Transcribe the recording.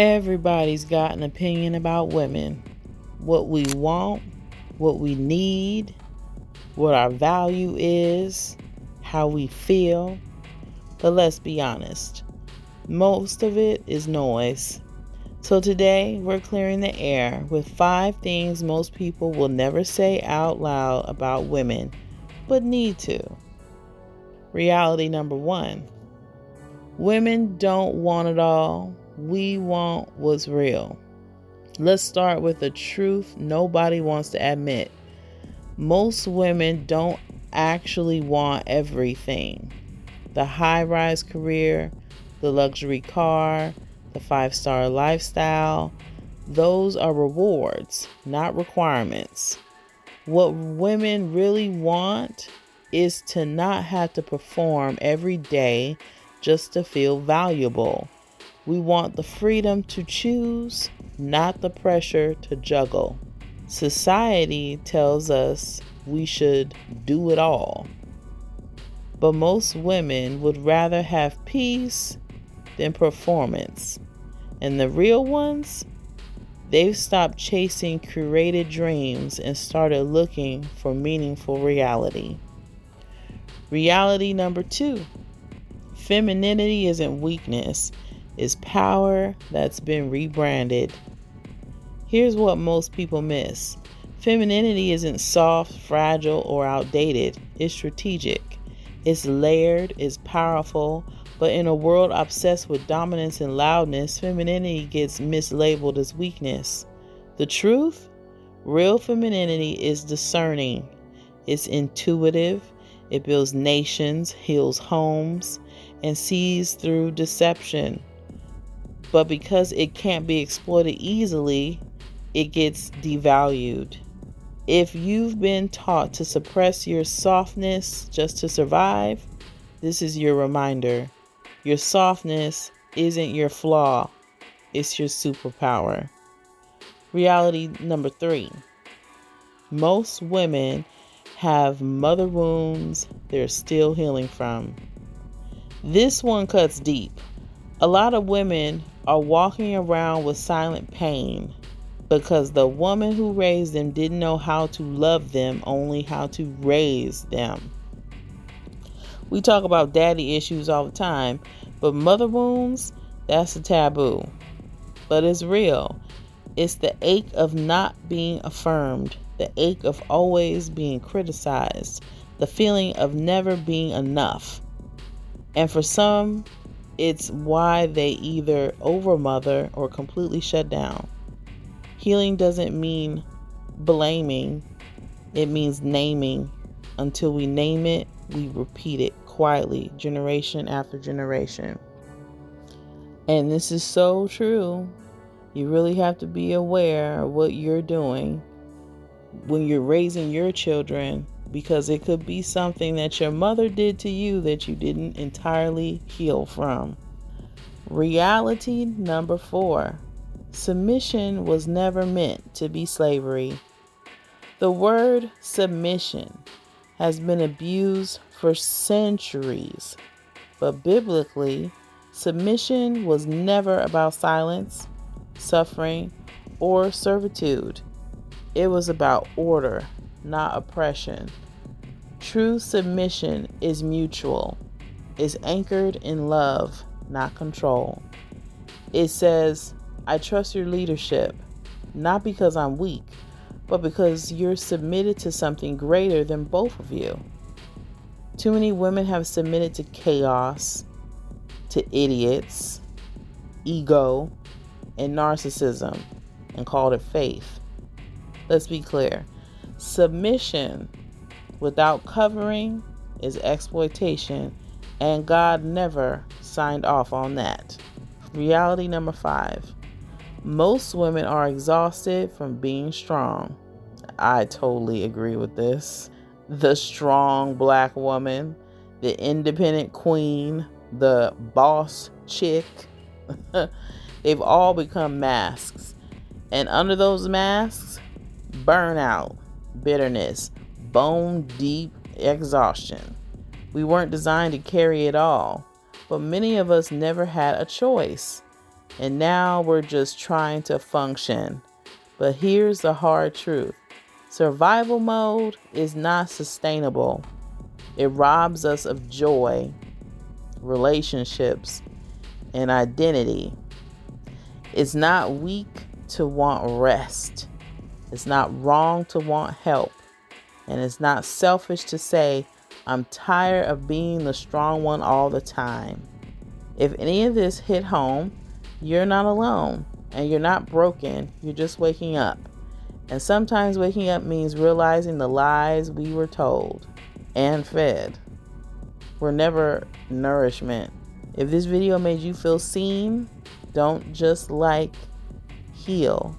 Everybody's got an opinion about women. What we want, what we need, what our value is, how we feel. But let's be honest, most of it is noise. So today we're clearing the air with 5 things most people will never say out loud about women, but need to. Reality number 1. Women don't want it all. We want what's real. Let's start with the truth nobody wants to admit. Most women don't actually want everything. The high-rise career, the luxury car, the 5-star lifestyle, those are rewards, not requirements. What women really want is to not have to perform every day just to feel valuable. We want the freedom to choose, not the pressure to juggle. Society tells us we should do it all. But most women would rather have peace than performance. And the real ones, they've stopped chasing curated dreams and started looking for meaningful reality. Reality number 2. Femininity isn't weakness, it's power that's been rebranded. Here's what most people miss. Femininity isn't soft, fragile, or outdated. It's strategic. It's layered, it's powerful, but in a world obsessed with dominance and loudness, femininity gets mislabeled as weakness. The truth? Real femininity is discerning. It's intuitive. It builds nations, heals homes, and sees through deception. But because it can't be exploited easily, it gets devalued. If you've been taught to suppress your softness just to survive, this is your reminder. Your softness isn't your flaw, it's your superpower. Reality number 3. Most women have mother wounds they're still healing from. This one cuts deep. A lot of women are walking around with silent pain because the woman who raised them didn't know how to love them, only how to raise them. We talk about daddy issues all the time, but mother wounds, that's a taboo. But it's real. It's the ache of not being affirmed, the ache of always being criticized, the feeling of never being enough. And for some, it's why they either overmother or completely shut down. Healing doesn't mean blaming, it means naming. Until we name it, we repeat it quietly, generation after generation. And this is so true. You really have to be aware of what you're doing when you're raising your children, because it could be something that your mother did to you that you didn't entirely heal from. Reality number 4. Submission was never meant to be slavery. The word submission has been abused for centuries, but biblically, submission was never about silence, suffering, or servitude. It was about order, not oppression. True submission is mutual. It's anchored in love, not control. It says, I trust your leadership, not because I'm weak, but because you're submitted to something greater than both of you. Too many women have submitted to chaos, to idiots, ego, and narcissism, and called it faith. Let's be clear. Submission without covering is exploitation, and God never signed off on that. Reality number 5. Most women are exhausted from being strong. I totally agree with this. The strong black woman, the independent queen, the boss chick, they've all become masks. And under those masks, burnout, bitterness, bone deep exhaustion. We weren't designed to carry it all, but many of us never had a choice. And now we're just trying to function. But here's the hard truth. Survival mode is not sustainable. It robs us of joy, relationships, and identity. It's not weak to want rest. It's not wrong to want help. And it's not selfish to say, I'm tired of being the strong one all the time. If any of this hit home, you're not alone and you're not broken. You're just waking up. And sometimes waking up means realizing the lies we were told and fed were never nourishment. If this video made you feel seen, don't just heal.